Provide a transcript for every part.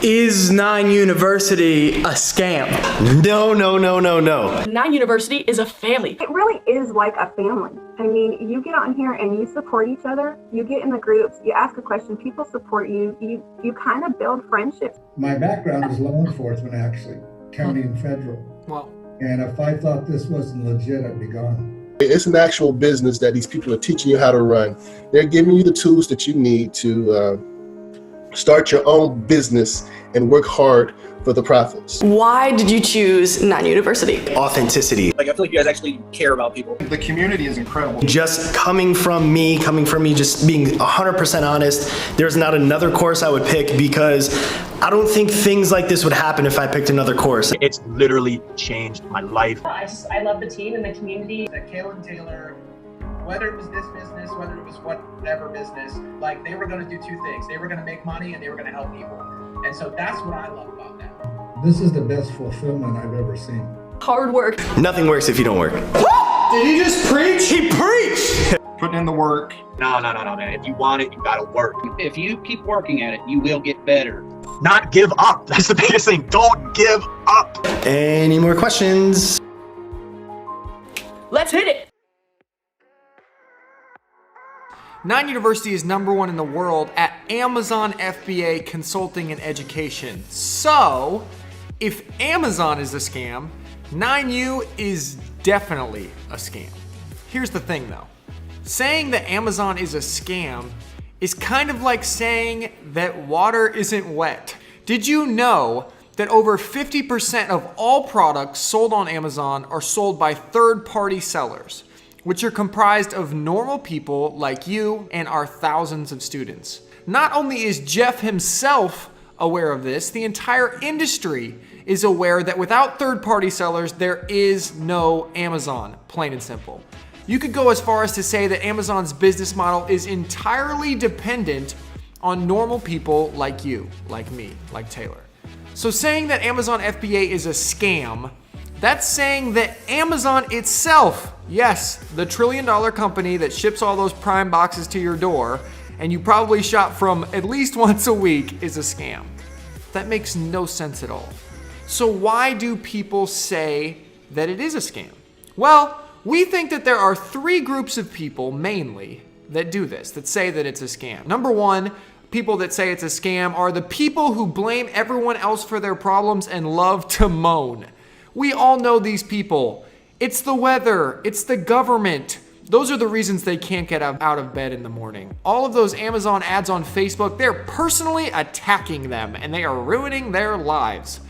Is Nine University a scam? No. 9 University is a family. It really is like a family. I mean, you get on here and you support each other. You get in the groups, you ask a question, people support you. You kind of build friendships. My background is law enforcement, actually, county and federal. Wow. And if I thought this wasn't legit, I'd be gone. It's an actual business that these people are teaching you how to run. They're giving you the tools that you need to start your own business and work hard for the profits. Why did you choose 9 University? Authenticity. Like, I feel like you guys actually care about people. The community is incredible. Just coming from me, just being 100% honest, there's not another course I would pick because I don't think things like this would happen if I picked another course. It's literally changed my life. I love the team and the community. That Kaylin Taylor, whether it was this business, whether it was whatever business, like, they were going to do two things. They were going to make money and they were going to help people. And so that's what I love about that. This is the best fulfillment I've ever seen. Hard work. Nothing works if you don't work. Did he just preach? He preached! Putting in the work. No, man. If you want it, you gotta work. If you keep working at it, you will get better. Not give up. That's the biggest thing. Don't give up. Any more questions? Let's hit it. 9 University is #1 in the world at Amazon FBA Consulting and Education. So, if Amazon is a scam, 9U is definitely a scam. Here's the thing though. Saying that Amazon is a scam is kind of like saying that water isn't wet. Did you know that over 50% of all products sold on Amazon are sold by third-party sellers, which are comprised of normal people like you and our thousands of students? Not only is Jeff himself aware of this, the entire industry is aware that without third-party sellers, there is no Amazon, plain and simple. You could go as far as to say that Amazon's business model is entirely dependent on normal people like you, like me, like Taylor. So saying that Amazon FBA is a scam, that's saying that Amazon itself, yes, the trillion-dollar company that ships all those Prime boxes to your door, and you probably shop from at least once a week, is a scam. That makes no sense at all. So why do people say that it is a scam? Well, we think that there are 3 groups of people mainly that do this, that say that it's a scam. Number 1, people that say it's a scam are the people who blame everyone else for their problems and love to moan. We all know these people. It's the weather, it's the government. Those are the reasons they can't get out of bed in the morning. All of those Amazon ads on Facebook, they're personally attacking them and they are ruining their lives.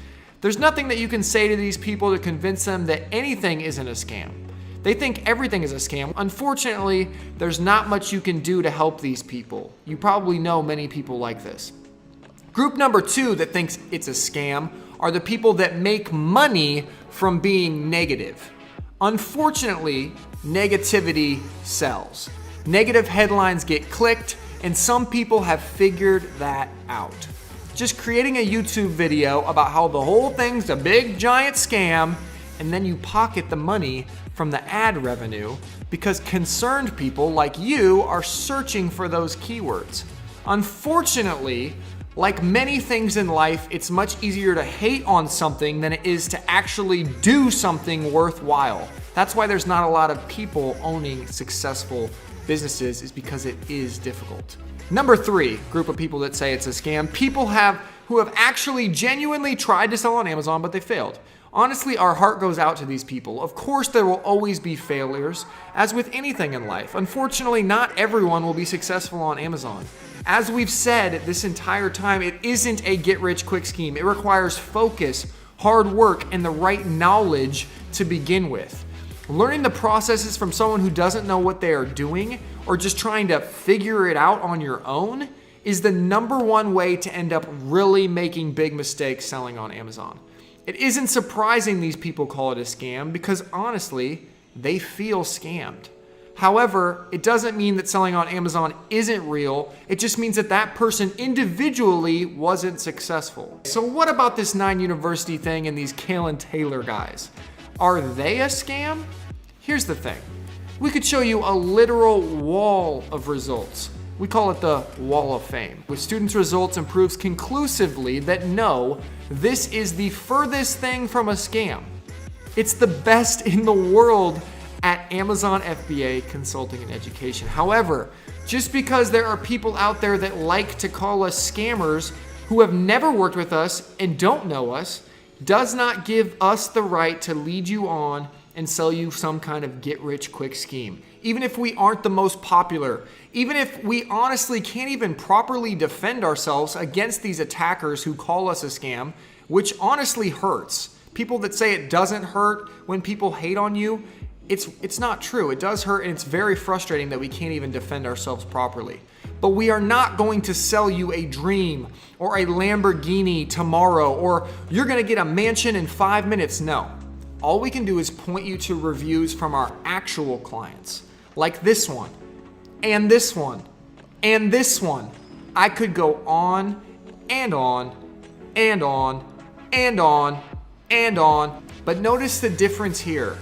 There's nothing that you can say to these people to convince them that anything isn't a scam. They think everything is a scam. Unfortunately, there's not much you can do to help these people. You probably know many people like this. Group number 2 that thinks it's a scam are the people that make money from being negative. Unfortunately, negativity sells. Negative headlines get clicked, and some people have figured that out. Just creating a YouTube video about how the whole thing's a big giant scam, and then you pocket the money from the ad revenue because concerned people like you are searching for those keywords. Unfortunately, like many things in life, it's much easier to hate on something than it is to actually do something worthwhile. That's why there's not a lot of people owning successful businesses, is because it is difficult. Number 3 group of people that say it's a scam, people who have actually genuinely tried to sell on Amazon, but they failed. Honestly, our heart goes out to these people. Of course, there will always be failures, as with anything in life. Unfortunately, not everyone will be successful on Amazon. As we've said this entire time, it isn't a get-rich-quick scheme. It requires focus, hard work, and the right knowledge to begin with. Learning the processes from someone who doesn't know what they are doing, or just trying to figure it out on your own, is the #1 way to end up really making big mistakes selling on Amazon. It isn't surprising these people call it a scam because honestly, they feel scammed. However, it doesn't mean that selling on Amazon isn't real. It just means that that person individually wasn't successful. So what about this 9 University thing and these Kaylin Taylor guys? Are they a scam? Here's the thing. We could show you a literal wall of results. We call it the Wall of Fame. With students' results and proves conclusively that no, this is the furthest thing from a scam. It's the best in the world at Amazon FBA Consulting and Education. However, just because there are people out there that like to call us scammers who have never worked with us and don't know us, does not give us the right to lead you on and sell you some kind of get-rich-quick scheme. Even if we aren't the most popular, even if we honestly can't even properly defend ourselves against these attackers who call us a scam, which honestly hurts. People that say it doesn't hurt when people hate on you, it's not true. It does hurt, and it's very frustrating that we can't even defend ourselves properly. But we are not going to sell you a dream or a Lamborghini tomorrow, or you're gonna get a mansion in 5 minutes. No. All we can do is point you to reviews from our actual clients, like this one, and this one, and this one. I could go on and on and on and on and on, but notice the difference here.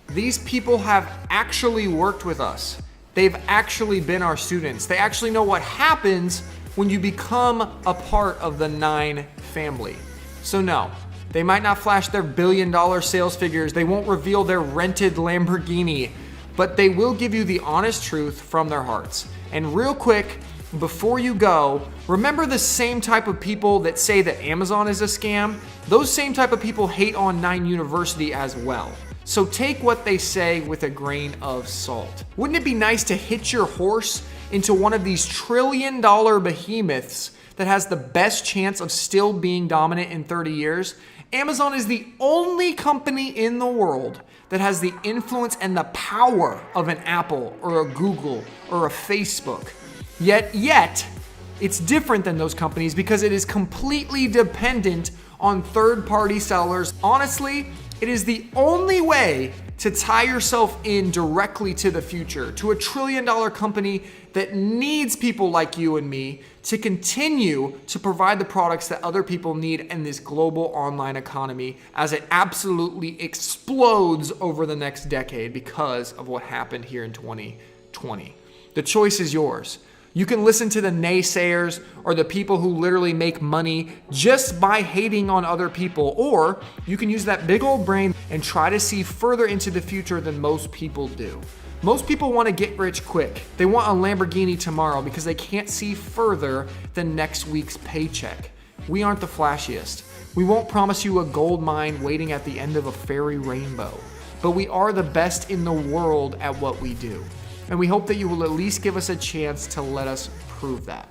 These people have actually worked with us. They've actually been our students. They actually know what happens when you become a part of the 9 family. So no, they might not flash their billion-dollar sales figures. They won't reveal their rented Lamborghini, but they will give you the honest truth from their hearts. And real quick, before you go, remember the same type of people that say that Amazon is a scam? Those same type of people hate on 9 University as well. So take what they say with a grain of salt. Wouldn't it be nice to hitch your horse into one of these trillion-dollar behemoths that has the best chance of still being dominant in 30 years? Amazon is the only company in the world that has the influence and the power of an Apple or a Google or a Facebook. Yet, it's different than those companies because it is completely dependent on third-party sellers. Honestly, it is the only way to tie yourself in directly to the future, to a trillion-dollar company that needs people like you and me to continue to provide the products that other people need in this global online economy as it absolutely explodes over the next decade because of what happened here in 2020. The choice is yours. You can listen to the naysayers or the people who literally make money just by hating on other people, or you can use that big old brain and try to see further into the future than most people do. Most people want to get rich quick. They want a Lamborghini tomorrow because they can't see further than next week's paycheck. We aren't the flashiest. We won't promise you a gold mine waiting at the end of a fairy rainbow, but we are the best in the world at what we do. And we hope that you will at least give us a chance to let us prove that.